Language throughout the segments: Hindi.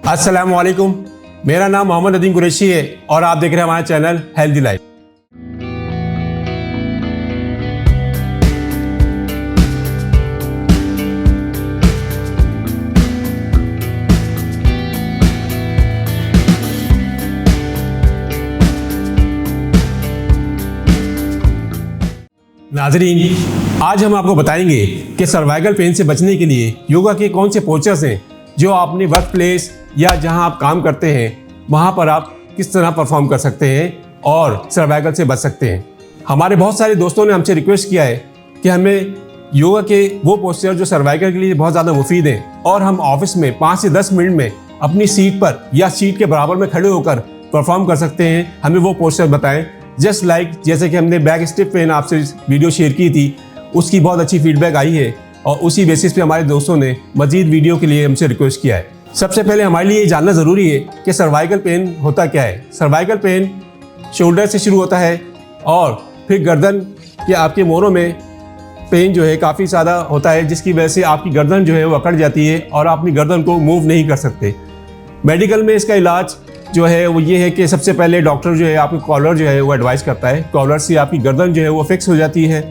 अस्सलाम वालेकुम, मेरा नाम मोहम्मद नदीम कुरैशी है और आप देख रहे हैं हमारा चैनल हेल्दी लाइफ। नाज़रीन, आज हम आपको बताएंगे कि सर्वाइकल पेन से बचने के लिए योगा के कौन से पोस्चर्स हैं जो आप अपने वर्क प्लेस या जहां आप काम करते हैं वहां पर आप किस तरह परफॉर्म कर सकते हैं और सर्वाइकल से बच सकते हैं। हमारे बहुत सारे दोस्तों ने हमसे रिक्वेस्ट किया है कि हमें योगा के वो पोस्चर जो सर्वाइकल के लिए बहुत ज़्यादा मुफीद हैं और हम ऑफिस में 5 से 10 मिनट में अपनी सीट पर या सीट के बराबर में खड़े होकर परफॉर्म कर सकते हैं, हमें वो पोस्चर बताएं। जस्ट लाइक जैसे कि हमने बैक स्टिफ पेन आपसे वीडियो शेयर की थी, उसकी बहुत अच्छी फीडबैक आई है और उसी बेसिस पे हमारे दोस्तों ने मजीद वीडियो के लिए हमसे रिक्वेस्ट किया है। सबसे पहले हमारे लिए ये जानना ज़रूरी है कि सर्वाइकल पेन होता क्या है। सर्वाइकल पेन शोल्डर से शुरू होता है और फिर गर्दन के आपके मोरों में पेन जो है काफ़ी ज़्यादा होता है, जिसकी वजह से आपकी गर्दन जो है वो अकड़ जाती है और आप अपनी गर्दन को मूव नहीं कर सकते। मेडिकल में इसका इलाज जो है वो ये है कि सबसे पहले डॉक्टर जो है आपको कॉलर जो है वो एडवाइस करता है। कॉलर से आपकी गर्दन जो है वो फिक्स हो जाती है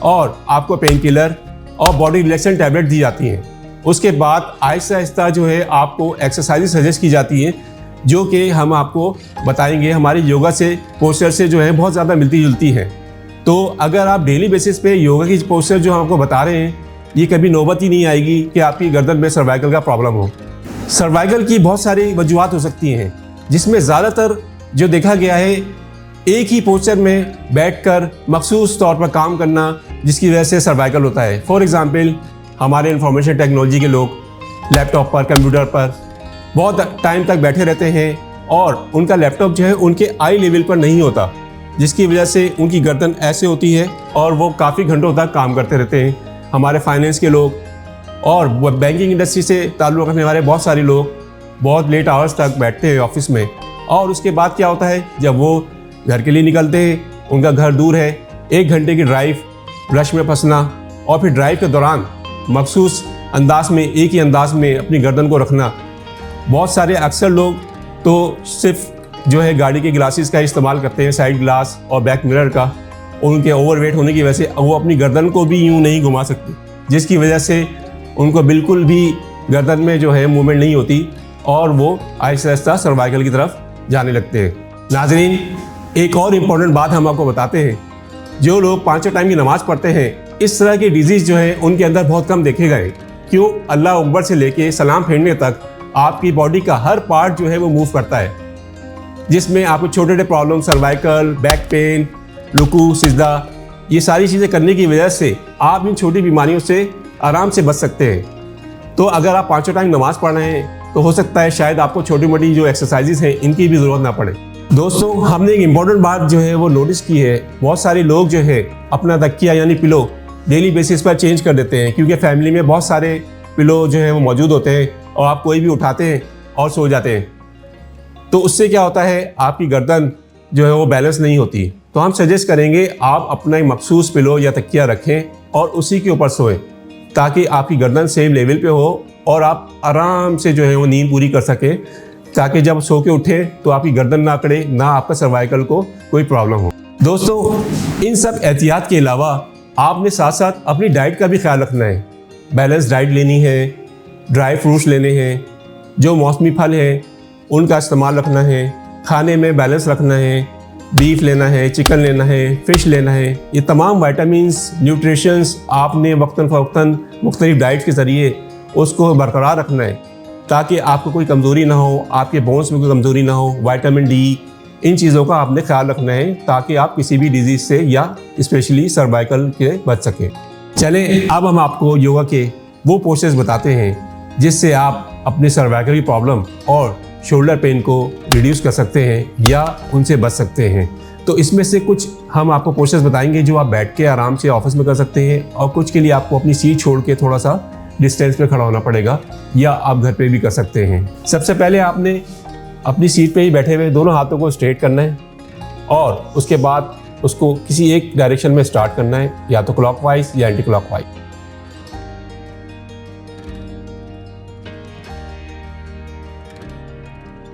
और आपको पेन किलर और बॉडी रिलैक्सेंट टैबलेट दी जाती हैं। उसके बाद आहिस्ता आहिस्ता जो है आपको एक्सरसाइज सजेस्ट की जाती हैं जो कि हम आपको बताएंगे, हमारी योगा से पोस्चर से जो है बहुत ज़्यादा मिलती जुलती हैं। तो अगर आप डेली बेसिस पे योगा की पोस्चर जो हम आपको बता रहे हैं, ये कभी नौबत ही नहीं आएगी कि आपकी गर्दन में सर्वाइकल का प्रॉब्लम हो। सर्वाइकल की बहुत सारी वजूहत हो सकती हैं, जिसमें ज़्यादातर जो देखा गया है एक ही पोस्चर में बैठकर मखसूस तौर पर काम करना, जिसकी वजह से सर्वाइकल होता है। फॉर एग्ज़ाम्पल, हमारे इंफॉर्मेशन टेक्नोलॉजी के लोग लैपटॉप पर, कंप्यूटर पर बहुत टाइम तक बैठे रहते हैं और उनका लैपटॉप जो है उनके आई लेवल पर नहीं होता, जिसकी वजह से उनकी गर्दन ऐसे होती है और वो काफ़ी घंटों तक काम करते रहते हैं। हमारे फाइनेंस के लोग और बैंकिंग इंडस्ट्री से ताल्लुक़ रखने वाले बहुत सारे लोग बहुत लेट आवर्स तक बैठते हैं ऑफिस में, और उसके बाद क्या होता है, जब वो घर के लिए निकलते हैं, उनका घर दूर है, 1 घंटे की ड्राइव, रश में फंसना और फिर ड्राइव के दौरान मखसूस अंदाज में, एक ही अंदाज में अपनी गर्दन को रखना। बहुत सारे अक्सर लोग तो सिर्फ जो है गाड़ी के ग्लासेस का इस्तेमाल करते हैं, साइड ग्लास और बैक मिरर का, और उनके ओवरवेट होने की वजह से वो अपनी गर्दन को भी यूँ नहीं घुमा सकते, जिसकी वजह से उनको बिल्कुल भी गर्दन में जो है मूवमेंट नहीं होती और वो आहिस्ता आहिस्ता सर्वाइकल की तरफ जाने लगते हैं। नाज़रीन, एक और इम्पॉर्टेंट बात हम आपको बताते हैं, जो लोग 5 टाइम की नमाज़ पढ़ते हैं, इस तरह के डिजीज़ जो है उनके अंदर बहुत कम देखे गए। क्यों? अल्लाह अकबर से लेके सलाम फेरने तक आपकी बॉडी का हर पार्ट जो है वो मूव करता है, जिसमें आपको छोटे छोटे प्रॉब्लम, सर्वाइकल, बैक पेन, रुकू, सिजदा, ये सारी चीज़ें करने की वजह से आप इन छोटी बीमारियों से आराम से बच सकते हैं। तो अगर आप 5 टाइम नमाज़ पढ़ रहे हैं तो हो सकता है शायद आपको छोटी मोटी जो एक्सरसाइजेस हैं इनकी भी ज़रूरत ना पड़े। दोस्तों, हमने एक इम्पॉर्टेंट बात जो है वो नोटिस की है, बहुत सारे लोग जो है अपना तकिया यानी पिलो डेली बेसिस पर चेंज कर देते हैं, क्योंकि फैमिली में बहुत सारे पिलो जो है वो मौजूद होते हैं और आप कोई भी उठाते हैं और सो जाते हैं। तो उससे क्या होता है, आपकी गर्दन जो है वो बैलेंस नहीं होती। तो हम सजेस्ट करेंगे आप अपना एक मखसूस पिलो या तकिया रखें और उसी के ऊपर सोएं, ताकि आपकी गर्दन सेम लेवल पे हो और आप आराम से जो है वो नींद पूरी कर सकें, ताकि जब सो के उठें तो आपकी गर्दन ना अकड़े, ना आपका सर्वाइकल को कोई प्रॉब्लम हो। दोस्तों, इन सब एहतियात के अलावा आपने साथ साथ अपनी डाइट का भी ख्याल रखना है। बैलेंस डाइट लेनी है, ड्राई फ्रूट्स लेने हैं, जो मौसमी फल हैं उनका इस्तेमाल रखना है, खाने में बैलेंस रखना है, बीफ लेना है, चिकन लेना है, फ़िश लेना है। ये तमाम विटामिन्स, न्यूट्रिशंस आपने वक्तन फ़वक्तन मुख्तलिफ डाइट के ज़रिए उसको बरकरार रखना है, ताकि आपको कोई कमज़ोरी ना हो, आपके बोन्स में कोई कमज़ोरी ना हो। विटामिन डी, इन चीज़ों का आपने ख्याल रखना है ताकि आप किसी भी डिजीज़ से या स्पेशली सर्वाइकल के बच सकें। चलें, अब हम आपको योगा के वो पोस्चर्स बताते हैं जिससे आप अपने सर्वाइकल की प्रॉब्लम और शोल्डर पेन को रिड्यूस कर सकते हैं या उनसे बच सकते हैं। तो इसमें से कुछ हम आपको पोस्चर्स बताएंगे जो आप बैठ के आराम से ऑफिस में कर सकते हैं, और कुछ के लिए आपको अपनी सीट छोड़ के थोड़ा सा डिस्टेंस पे खड़ा होना पड़ेगा, या आप घर पे भी कर सकते हैं। सबसे पहले आपने अपनी सीट पे ही बैठे हुए दोनों हाथों को स्ट्रेट करना है और उसके बाद उसको किसी एक डायरेक्शन में स्टार्ट करना है, या तो क्लॉकवाइज या एंटी क्लॉकवाइज।